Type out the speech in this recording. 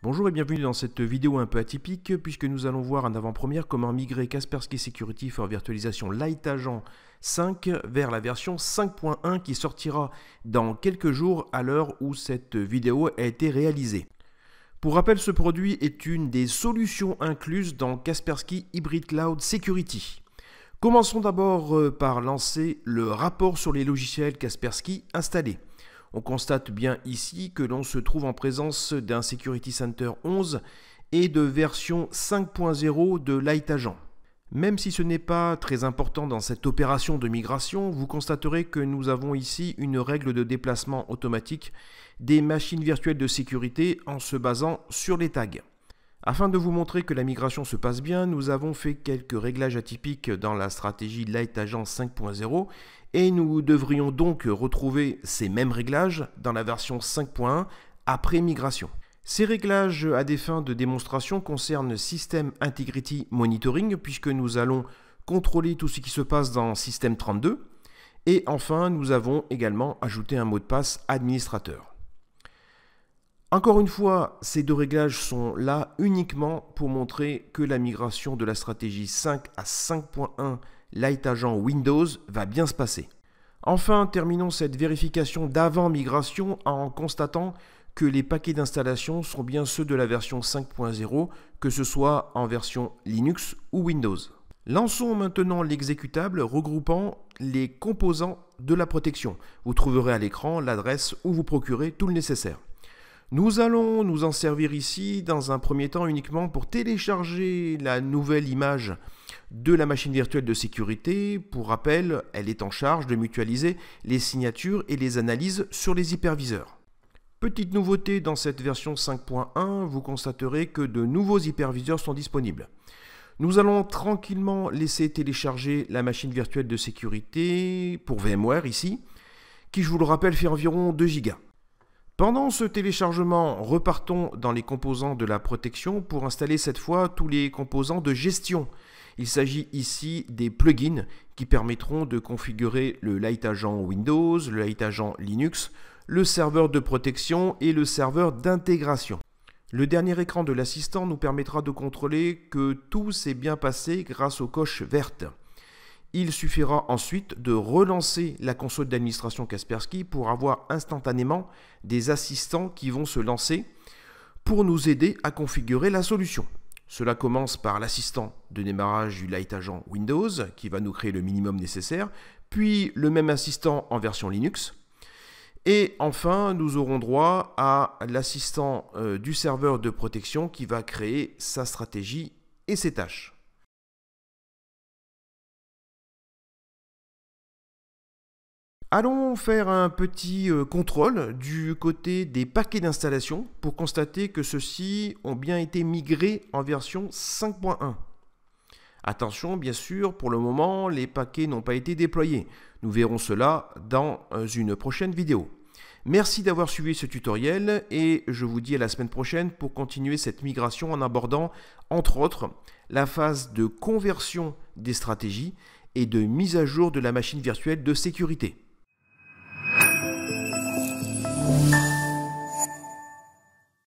Bonjour et bienvenue dans cette vidéo un peu atypique puisque nous allons voir en avant-première comment migrer Kaspersky Security for Virtualization Light Agent 5 vers la version 5.1 qui sortira dans quelques jours à l'heure où cette vidéo a été réalisée. Pour rappel, ce produit est une des solutions incluses dans Kaspersky Hybrid Cloud Security. Commençons d'abord par lancer le rapport sur les logiciels Kaspersky installés. On constate bien ici que l'on se trouve en présence d'un Security Center 11 et de version 5.0 de Light Agent. Même si ce n'est pas très important dans cette opération de migration, vous constaterez que nous avons ici une règle de déplacement automatique des machines virtuelles de sécurité en se basant sur les tags. Afin de vous montrer que la migration se passe bien, nous avons fait quelques réglages atypiques dans la stratégie Light Agent 5.0 et nous devrions donc retrouver ces mêmes réglages dans la version 5.1 après migration. Ces réglages à des fins de démonstration concernent System Integrity Monitoring puisque nous allons contrôler tout ce qui se passe dans System 32 et enfin nous avons également ajouté un mot de passe administrateur. Encore une fois, ces deux réglages sont là uniquement pour montrer que la migration de la stratégie 5 à 5.1 Light Agent Windows va bien se passer. Enfin, terminons cette vérification d'avant migration en constatant que les paquets d'installation sont bien ceux de la version 5.0, que ce soit en version Linux ou Windows. Lançons maintenant l'exécutable regroupant les composants de la protection. Vous trouverez à l'écran l'adresse où vous procurez tout le nécessaire. Nous allons nous en servir ici dans un premier temps uniquement pour télécharger la nouvelle image de la machine virtuelle de sécurité. Pour rappel, elle est en charge de mutualiser les signatures et les analyses sur les hyperviseurs. Petite nouveauté dans cette version 5.1, vous constaterez que de nouveaux hyperviseurs sont disponibles. Nous allons tranquillement laisser télécharger la machine virtuelle de sécurité pour VMware ici, qui je vous le rappelle fait environ 2 Go. Pendant ce téléchargement, repartons dans les composants de la protection pour installer cette fois tous les composants de gestion. Il s'agit ici des plugins qui permettront de configurer le Light Agent Windows, le Light Agent Linux, le serveur de protection et le serveur d'intégration. Le dernier écran de l'assistant nous permettra de contrôler que tout s'est bien passé grâce aux coches vertes. Il suffira ensuite de relancer la console d'administration Kaspersky pour avoir instantanément des assistants qui vont se lancer pour nous aider à configurer la solution. Cela commence par l'assistant de démarrage du Light Agent Windows qui va nous créer le minimum nécessaire, puis le même assistant en version Linux. Et enfin, nous aurons droit à l'assistant du serveur de protection qui va créer sa stratégie et ses tâches. Allons faire un petit contrôle du côté des paquets d'installation pour constater que ceux-ci ont bien été migrés en version 5.1. Attention, bien sûr, pour le moment, les paquets n'ont pas été déployés. Nous verrons cela dans une prochaine vidéo. Merci d'avoir suivi ce tutoriel et je vous dis à la semaine prochaine pour continuer cette migration en abordant, entre autres, la phase de conversion des stratégies et de mise à jour de la machine virtuelle de sécurité.